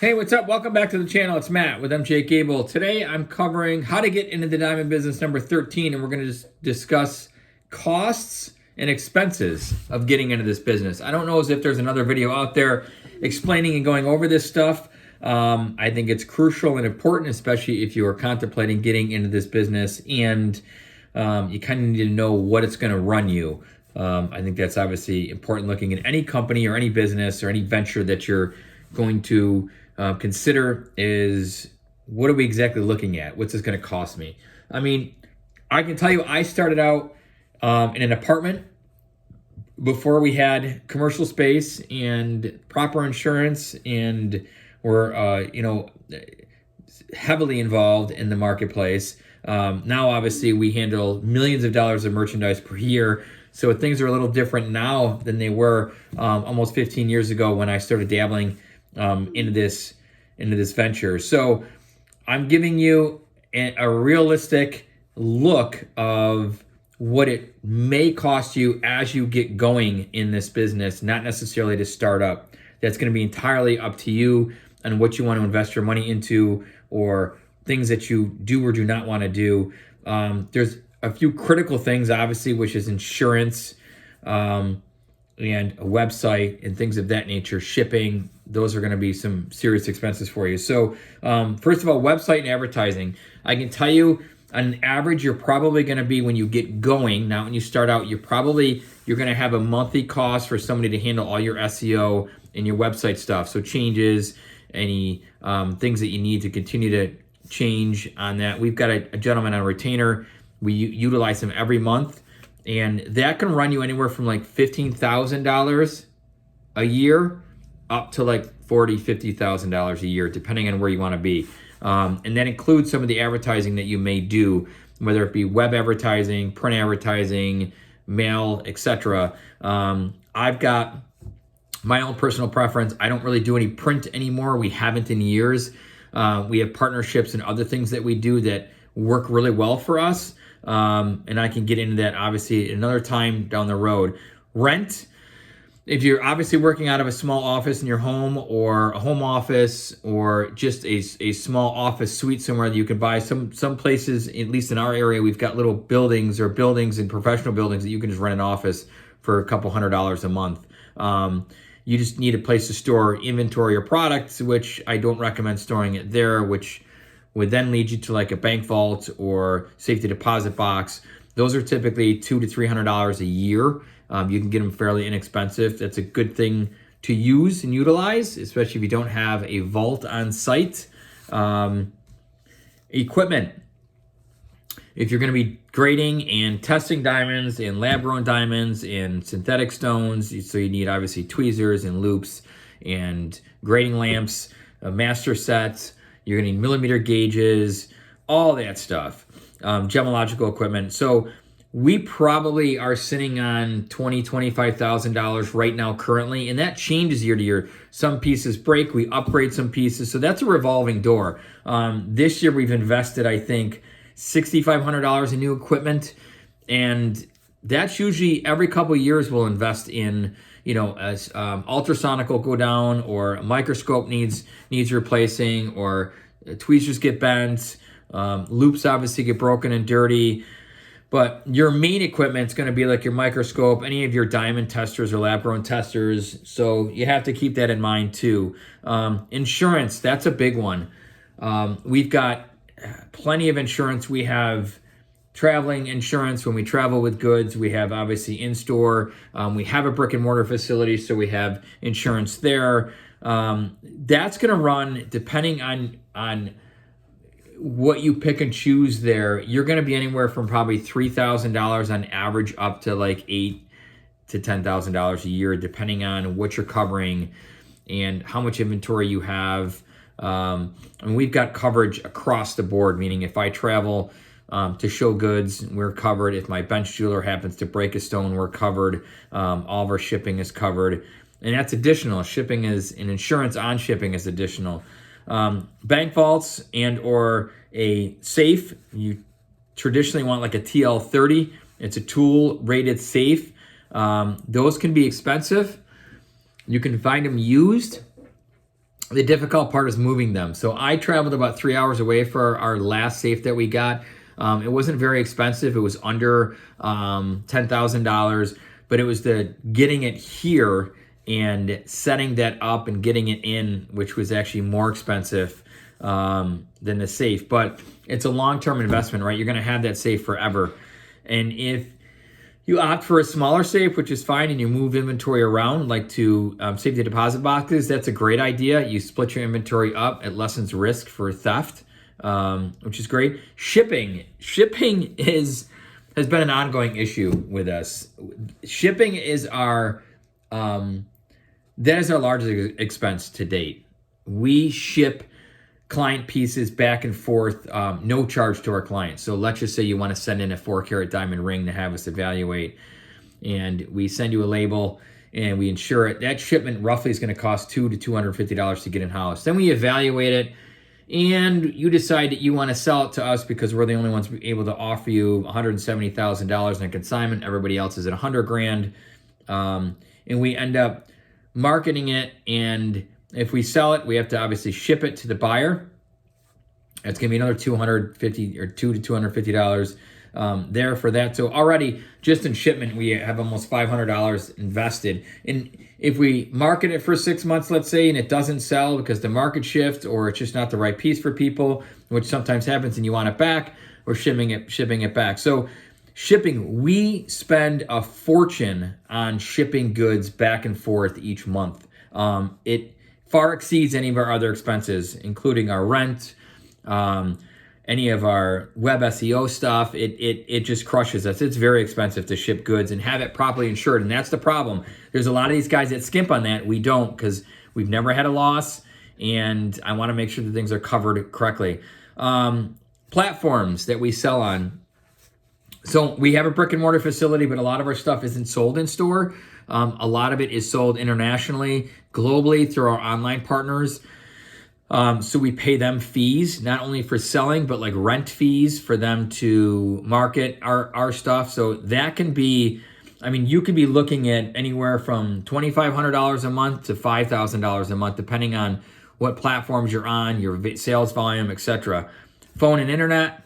Hey, what's up? Welcome back to the channel. It's Matt with MJ Gabel. Today I'm covering how to get into the diamond business number 13, and we're going to discuss costs and expenses of getting into this business. I don't know as if there's another video out there explaining and going over this stuff. I think it's crucial and important, especially if you are contemplating getting into this business and you kind of need to know what it's going to run you. I think that's obviously important looking at any company or any business or any venture that you're going to consider is, what are we exactly looking at? What's this going to cost me? I mean, I can tell you, I started out in an apartment before we had commercial space and proper insurance, and were heavily involved in the marketplace. Now, obviously, we handle millions of dollars of merchandise per year. So things are a little different now than they were almost 15 years ago when I started dabbling into this venture. So I'm giving you a realistic look of what it may cost you as you get going in this business, not necessarily to start up. That's going to be entirely up to you and what you want to invest your money into, or things that you do or do not want to do. There's a few critical things, obviously, which is insurance, and a website and things of that nature, shipping. Those are going to be some serious expenses for you. So first of all, website and advertising. I can tell you, on average, you're probably going to be, when you get going, now when you start out, you're going to have a monthly cost for somebody to handle all your SEO and your website stuff. So changes, any things that you need to continue to change on that. We've got a gentleman on retainer. We utilize him every month. And that can run you anywhere from like $15,000 a year up to like $40,000, $50,000 a year, depending on where you want to be. And that includes some of the advertising that you may do, whether it be web advertising, print advertising, mail, etc. I've got my own personal preference. I don't really do any print anymore. We haven't in years. We have partnerships and other things that we do that work really well for us. And I can get into that obviously another time down the road. Rent, if you're obviously working out of a small office in your home, or a home office, or just a small office suite somewhere that you can buy. Some places, at least in our area, we've got little buildings and professional buildings that you can just rent an office for a couple $100 a month. You just need a place to store inventory or products, which I don't recommend storing it there, which would then lead you to like a bank vault or safety deposit box. Those are typically $200 to $300 a year. You can get them fairly inexpensive. That's a good thing to use and utilize, especially if you don't have a vault on site. Equipment. If you're going to be grading and testing diamonds and lab-grown diamonds and synthetic stones, so you need obviously tweezers and loops and grading lamps, master sets. You're going to need millimeter gauges, all that stuff, gemological equipment. So we probably are sitting on $20,000, $25,000 right now currently, and that changes year to year. Some pieces break, we upgrade some pieces, so that's a revolving door. This year we've invested, I think, $6,500 in new equipment, and that's usually every couple of years we'll invest in. As ultrasonic will go down, or a microscope needs replacing, or tweezers get bent, loops obviously get broken and dirty. But your main equipment's going to be like your microscope, any of your diamond testers or lab-grown testers. So you have to keep that in mind too. Insurance, that's a big one. We've got plenty of insurance. We have traveling insurance when we travel with goods. We have obviously in-store. We have a brick and mortar facility, so we have insurance there. That's going to run, depending on what you pick and choose there, you're going to be anywhere from probably $3,000 on average up to like $8,000 to $10,000 a year, depending on what you're covering and how much inventory you have. And we've got coverage across the board, meaning if I travel to show goods, we're covered. If my bench jeweler happens to break a stone, we're covered. All of our shipping is covered. And that's additional. Shipping is, and insurance on shipping is additional. Bank vaults and or a safe, you traditionally want like a TL30. It's a tool rated safe. Those can be expensive. You can find them used. The difficult part is moving them. So I traveled about 3 hours away for our last safe that we got. It wasn't very expensive. It was under $10,000, but it was the getting it here and setting that up and getting it in, which was actually more expensive than the safe. But it's a long-term investment, right? You're going to have that safe forever. And if you opt for a smaller safe, which is fine, and you move inventory around, like to safety deposit boxes, that's a great idea. You split your inventory up. It lessens risk for theft, which is great. Shipping has been an ongoing issue with us. Shipping is our largest expense to date. We ship client pieces back and forth, no charge to our clients. So let's just say you want to send in a 4-carat diamond ring to have us evaluate, and we send you a label and we insure it. That shipment roughly is going to cost $200 to $250 to get in house. Then we evaluate it, and you decide that you want to sell it to us because we're the only ones able to offer you $170,000 in consignment. Everybody else is at $100,000, and we end up marketing it, and if we sell it, we have to obviously ship it to the buyer. It's going to be another $250 or $200 to $250 there for that. So already just in shipment, we have almost $500 invested. And if we market it for 6 months, let's say, and it doesn't sell because the market shifts or it's just not the right piece for people, which sometimes happens, and you want it back, we're shipping it back. So shipping, we spend a fortune on shipping goods back and forth each month. It far exceeds any of our other expenses, including our rent, any of our web SEO stuff. It just crushes us. It's very expensive to ship goods and have it properly insured, and that's the problem. There's a lot of these guys that skimp on that. We don't, because we've never had a loss, and I want to make sure that things are covered correctly. Platforms that we sell on. So we have a brick and mortar facility, but a lot of our stuff isn't sold in store. A lot of it is sold internationally, globally through our online partners. So we pay them fees, not only for selling, but like rent fees for them to market our stuff. So that can be, I mean, you could be looking at anywhere from $2,500 a month to $5,000 a month, depending on what platforms you're on, your sales volume, etc. Phone and internet.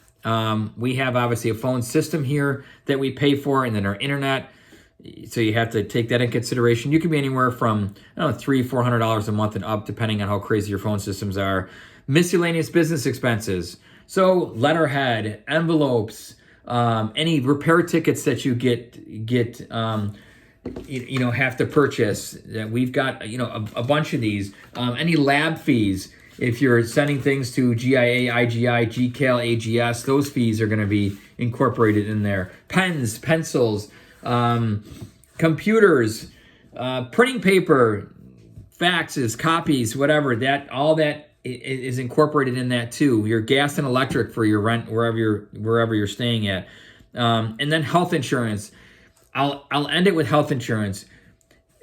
We have obviously a phone system here that we pay for, and then our internet. So you have to take that in consideration. You can be anywhere from $300-$400 a month and up, depending on how crazy your phone systems are. Miscellaneous business expenses. So letterhead, envelopes, any repair tickets that you have to purchase. We've got a bunch of these. Any lab fees. If you're sending things to GIA, IGI, GCAL, AGS, those fees are going to be incorporated in there. Pens, pencils. Computers, printing paper, faxes, copies, whatever, all that is incorporated in that too. Your gas and electric for your rent wherever you're staying at, and then health insurance. I'll end it with health insurance.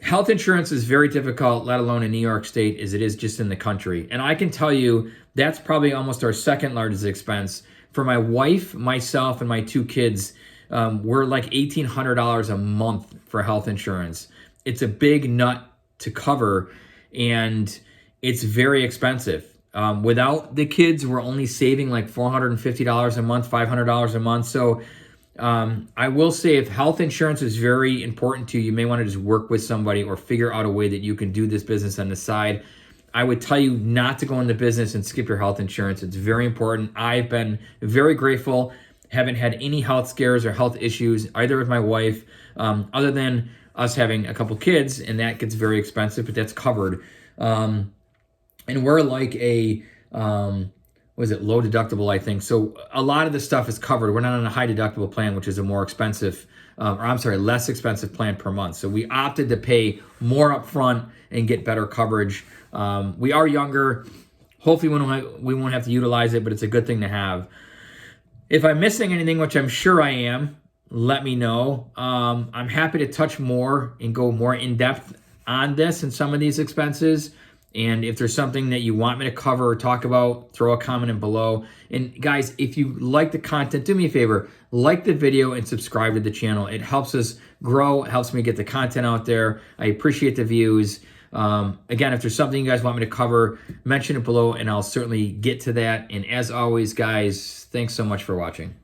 Health insurance is very difficult, let alone in New York State, as it is just in the country. And I can tell you that's probably almost our second largest expense. For my wife, myself, and my 2 kids, we're like $1,800 a month for health insurance. It's a big nut to cover, and it's very expensive. Without the kids, we're only saving like $450 a month, $500 a month. So I will say, if health insurance is very important to you, you may want to just work with somebody or figure out a way that you can do this business on the side. I would tell you not to go into business and skip your health insurance. It's very important. I've been very grateful. Haven't had any health scares or health issues either with my wife, other than us having a couple kids, and that gets very expensive, but that's covered. And we're like a low deductible, I think. So a lot of the stuff is covered. We're not on a high deductible plan, which is a more expensive, less expensive plan per month. So we opted to pay more upfront and get better coverage. We are younger. Hopefully we won't have to utilize it, but it's a good thing to have. If I'm missing anything, which I'm sure I am, let me know. I'm happy to touch more and go more in depth on this and some of these expenses. And if there's something that you want me to cover or talk about, throw a comment in below. And guys, if you like the content, do me a favor, like the video and subscribe to the channel. It helps us grow, it helps me get the content out there. I appreciate the views. Again, if there's something you guys want me to cover, mention it below and I'll certainly get to that. And as always, guys, thanks so much for watching.